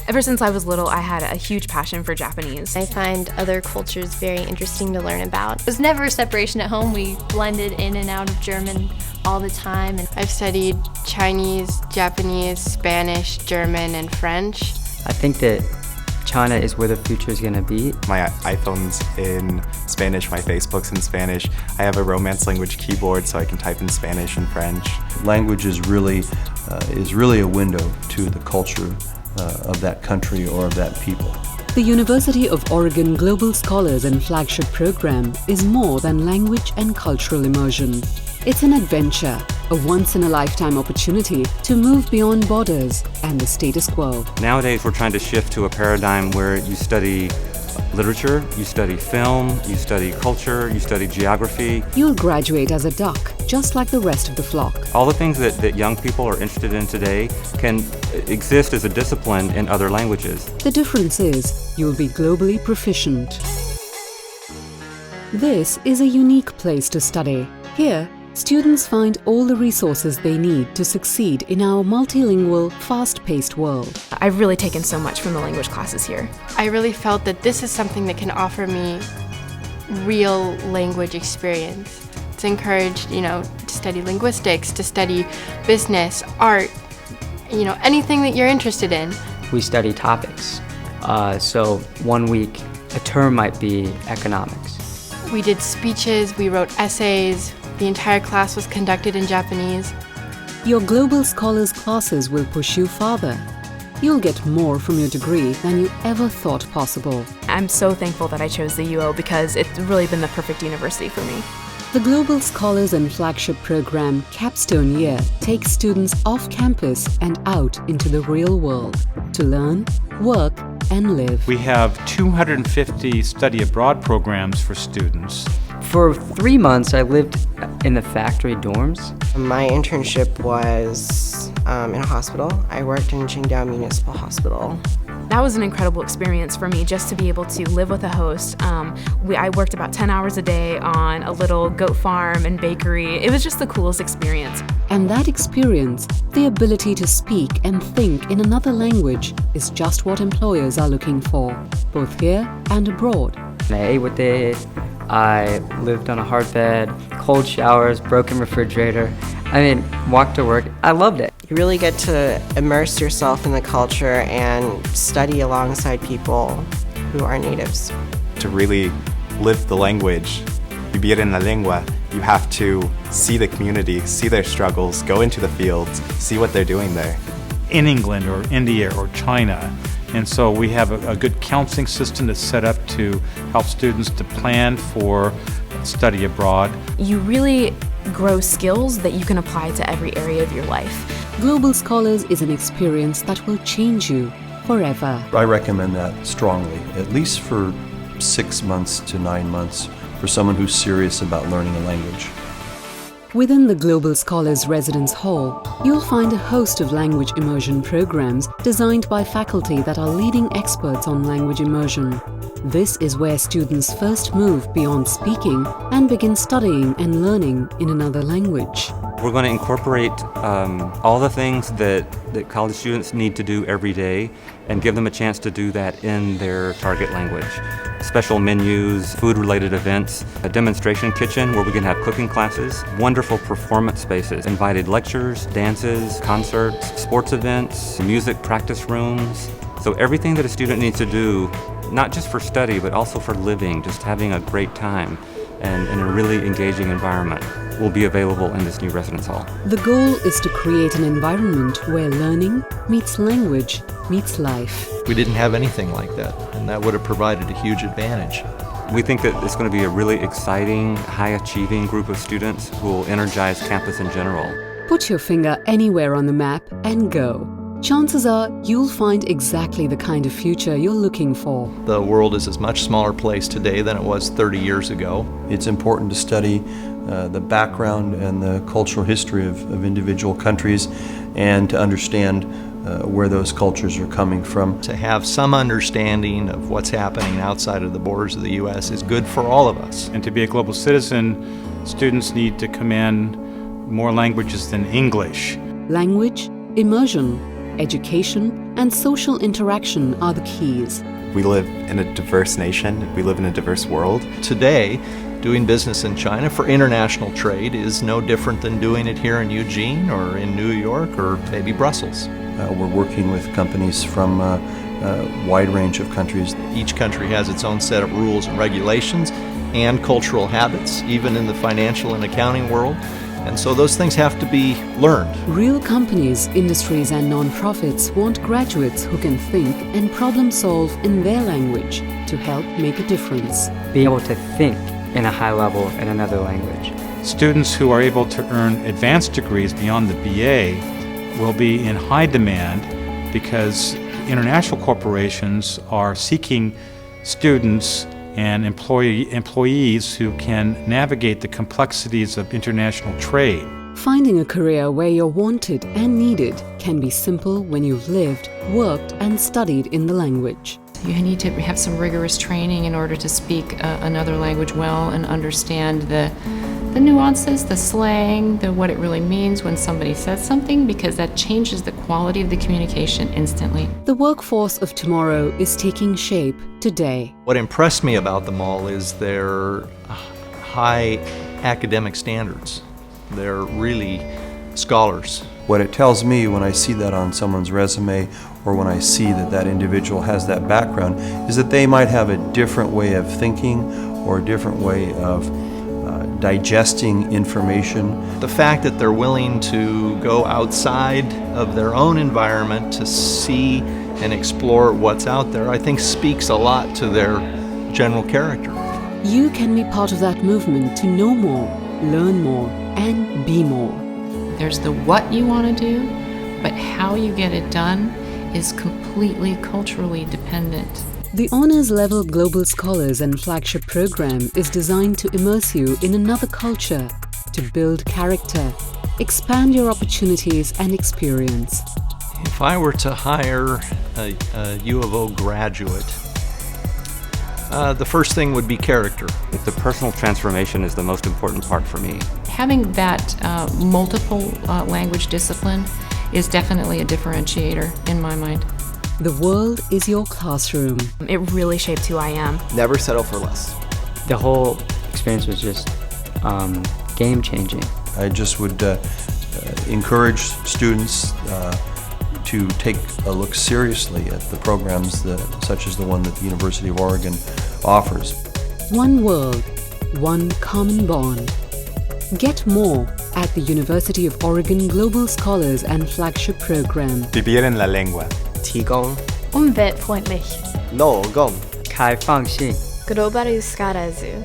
Ever since I was little, I had a huge passion for Japanese. I find other cultures very interesting to learn about. There's never a separation at home. We blended in and out of German all the time. And I've studied Chinese, Japanese, Spanish, German, and French. I think that China is where the future is going to be. My iPhone's in Spanish, my Facebook's in Spanish. I have a Romance language keyboard so I can type in Spanish and French. Language is really a window to the culture of that country or of that people. The University of Oregon Global Scholars and Flagship Program is more than language and cultural immersion. It's an adventure, a once-in-a-lifetime opportunity to move beyond borders and the status quo. Nowadays, we're trying to shift to a paradigm where you study literature, you study film, you study culture, you study geography. You'll graduate as a duck, just like the rest of the flock. All the things that young people are interested in today can exist as a discipline in other languages. The difference is you'll be globally proficient. This is a unique place to study. Here, students find all the resources they need to succeed in our multilingual, fast-paced world. I've really taken so much from the language classes here. I really felt that this is something that can offer me real language experience. It's encouraged, to study linguistics, to study business, art, anything that you're interested in. We study topics. So 1 week, a term might be economics. We did speeches, we wrote essays. The entire class was conducted in Japanese. Your Global Scholars classes will push you farther. You'll get more from your degree than you ever thought possible. I'm so thankful that I chose the UO because it's really been the perfect university for me. The Global Scholars and Flagship Program Capstone Year takes students off campus and out into the real world to learn, work, and live. We have 250 study abroad programs for students. For 3 months, I lived in the factory dorms. My internship was in a hospital. I worked in Qingdao Municipal Hospital. That was an incredible experience for me, just to be able to live with a host. I worked about 10 hours a day on a little goat farm and bakery. It was just the coolest experience. And that experience, the ability to speak and think in another language, is just what employers are looking for, both here and abroad. And I ate what they ate. I lived on a hard bed, cold showers, broken refrigerator. Walked to work. I loved it. You really get to immerse yourself in the culture and study alongside people who are natives. To really live the language, vivir en la lengua, you have to see the community, see their struggles, go into the fields, see what they're doing there. In England or India or China. And so we have a good counseling system that's set up to help students to plan for study abroad. You really grow skills that you can apply to every area of your life. Global Scholars is an experience that will change you forever. I recommend that strongly, at least for 6 months to 9 months for someone who's serious about learning a language. Within the Global Scholars Residence Hall, you'll find a host of language immersion programs designed by faculty that are leading experts on language immersion. This is where students first move beyond speaking and begin studying and learning in another language. We're going to incorporate all the things that college students need to do every day and give them a chance to do that in their target language. Special menus, food-related events, a demonstration kitchen where we can have cooking classes, wonderful performance spaces, invited lectures, dances, concerts, sports events, music practice rooms. So everything that a student needs to do, not just for study, but also for living, just having a great time and in a really engaging environment, will be available in this new residence hall. The goal is to create an environment where learning meets language meets life. We didn't have anything like that, and that would have provided a huge advantage. We think that it's going to be a really exciting, high-achieving group of students who will energize campus in general. Put your finger anywhere on the map and go. Chances are you'll find exactly the kind of future you're looking for. The world is a much smaller place today than it was 30 years ago. It's important to study the background and the cultural history of individual countries and to understand where those cultures are coming from. To have some understanding of what's happening outside of the borders of the U.S. is good for all of us. And to be a global citizen, students need to command more languages than English. Language, immersion, education, and social interaction are the keys. We live in a diverse nation. We live in a diverse world. Today, doing business in China for international trade is no different than doing it here in Eugene or in New York or maybe Brussels. We're working with companies from a wide range of countries. Each country has its own set of rules and regulations and cultural habits, even in the financial and accounting world. And so those things have to be learned. Real companies, industries and non-profits want graduates who can think and problem solve in their language to help make a difference. Being able to think in a high level in another language. Students who are able to earn advanced degrees beyond the BA will be in high demand because international corporations are seeking students and employees who can navigate the complexities of international trade. Finding a career where you're wanted and needed can be simple when you've lived, worked and studied in the language. You need to have some rigorous training in order to speak another language well and understand the nuances, the slang, what it really means when somebody says something, because that changes the quality of the communication instantly. The workforce of tomorrow is taking shape today. What impressed me about them all is their high academic standards. They're really scholars. What it tells me when I see that on someone's resume or when I see that that individual has that background is that they might have a different way of thinking or a different way of digesting information. The fact that they're willing to go outside of their own environment to see and explore what's out there, I think speaks a lot to their general character. You can be part of that movement to know more, learn more, and be more. There's the what you want to do, but how you get it done is completely culturally dependent. The Honors Level Global Scholars and Flagship Program is designed to immerse you in another culture, to build character, expand your opportunities and experience. If I were to hire a U of O graduate, the first thing would be character. The personal transformation is the most important part for me. Having that multiple language discipline is definitely a differentiator in my mind. The world is your classroom. It really shaped who I am. Never settle for less. The whole experience was just game-changing. I just would encourage students to take a look seriously at the programs such as the one that the University of Oregon offers. One world, one common bond. Get more at the University of Oregon Global Scholars and Flagship Program. Vivir en la lengua. 提供 Umweltfreundlich. 能够 开放性 Globalizar Brasil.